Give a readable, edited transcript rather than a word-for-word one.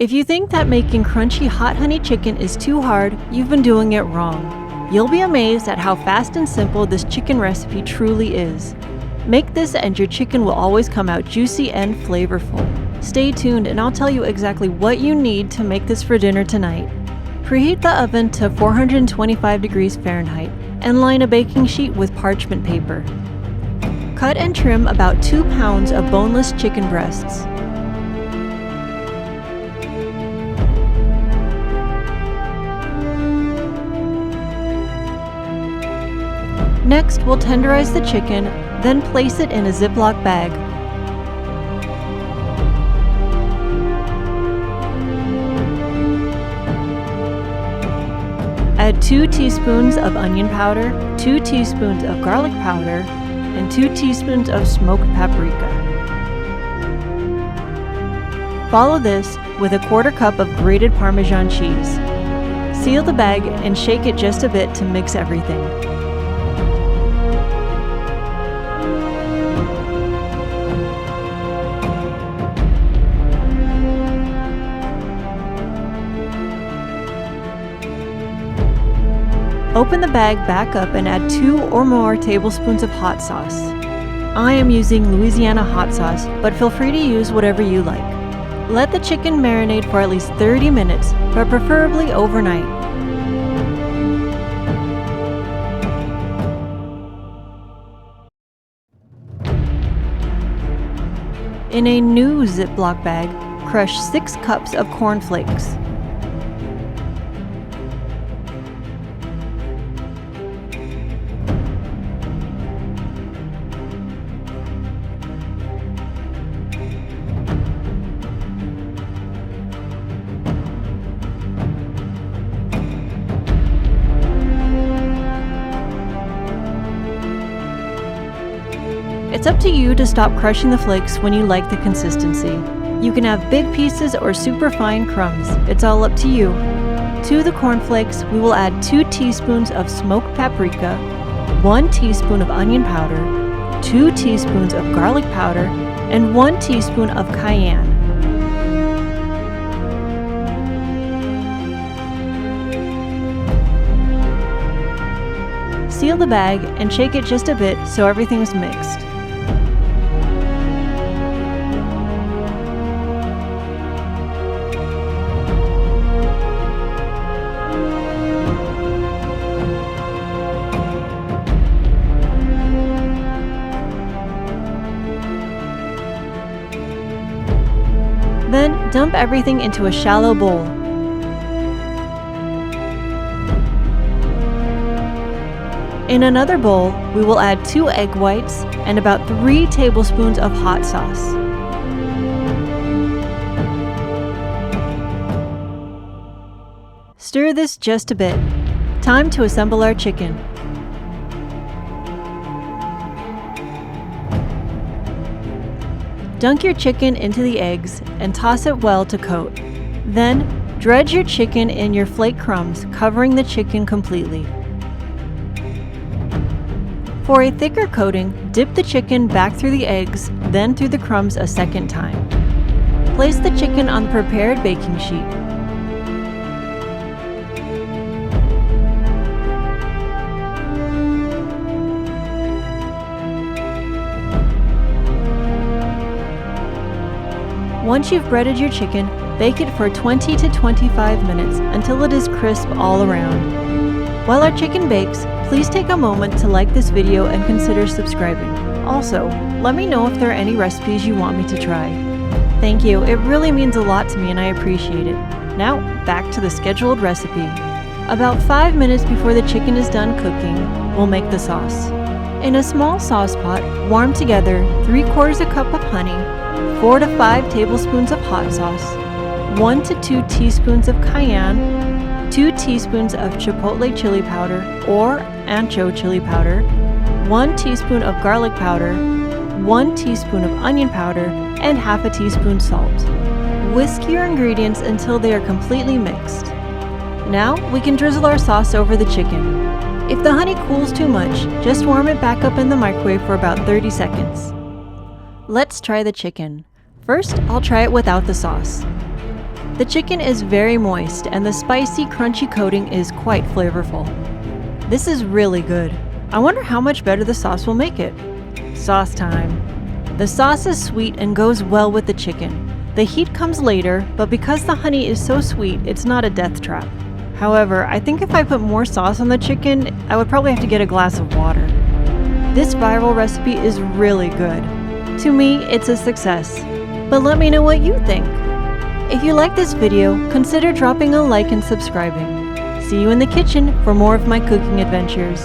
If you think that making crunchy hot honey chicken is too hard, you've been doing it wrong. You'll be amazed at how fast and simple this chicken recipe truly is. Make this and your chicken will always come out juicy and flavorful. Stay tuned and I'll tell you exactly what you need to make this for dinner tonight. Preheat the oven to 425 degrees Fahrenheit and line a baking sheet with parchment paper. Cut and trim about 2 pounds of boneless chicken breasts. Next, we'll tenderize the chicken, then place it in a Ziploc bag. Add 2 teaspoons of onion powder, 2 teaspoons of garlic powder, and 2 teaspoons of smoked paprika. Follow this with a 1/4 cup of grated Parmesan cheese. Seal the bag and shake it just a bit to mix everything. Open the bag back up and add 2 or more tablespoons of hot sauce. I am using Louisiana hot sauce, but feel free to use whatever you like. Let the chicken marinate for at least 30 minutes, but preferably overnight. In a new Ziploc bag, crush 6 cups of corn flakes. It's up to you to stop crushing the flakes when you like the consistency. You can have big pieces or super fine crumbs. It's all up to you. To the cornflakes, we will add 2 teaspoons of smoked paprika, 1 teaspoon of onion powder, 2 teaspoons of garlic powder, and 1 teaspoon of cayenne. Seal the bag and shake it just a bit so everything is mixed. Then, dump everything into a shallow bowl. In another bowl, we will add 2 egg whites and about 3 tablespoons of hot sauce. Stir this just a bit. Time to assemble our chicken. Dunk your chicken into the eggs and toss it well to coat. Then, dredge your chicken in your flake crumbs, covering the chicken completely. For a thicker coating, dip the chicken back through the eggs, then through the crumbs a second time. Place the chicken on the prepared baking sheet. Once you've breaded your chicken, bake it for 20 to 25 minutes until it is crisp all around. While our chicken bakes, please take a moment to like this video and consider subscribing. Also, let me know if there are any recipes you want me to try. Thank you, it really means a lot to me and I appreciate it. Now, back to the scheduled recipe. About 5 minutes before the chicken is done cooking, we'll make the sauce. In a small sauce pot, warm together 3/4 cup of honey, 4 to 5 tablespoons of hot sauce, 1 to 2 teaspoons of cayenne, 2 teaspoons of chipotle chili powder or ancho chili powder, 1 teaspoon of garlic powder, 1 teaspoon of onion powder, and half a teaspoon salt. Whisk your ingredients until they are completely mixed. Now we can drizzle our sauce over the chicken. If the honey cools too much, just warm it back up in the microwave for about 30 seconds. Let's try the chicken. First, I'll try it without the sauce. The chicken is very moist and the spicy, crunchy coating is quite flavorful. This is really good. I wonder how much better the sauce will make it. Sauce time. The sauce is sweet and goes well with the chicken. The heat comes later, but because the honey is so sweet, it's not a death trap. However, I think if I put more sauce on the chicken, I would probably have to get a glass of water. This viral recipe is really good. To me, it's a success. But let me know what you think. If you like this video, consider dropping a like and subscribing. See you in the kitchen for more of my cooking adventures.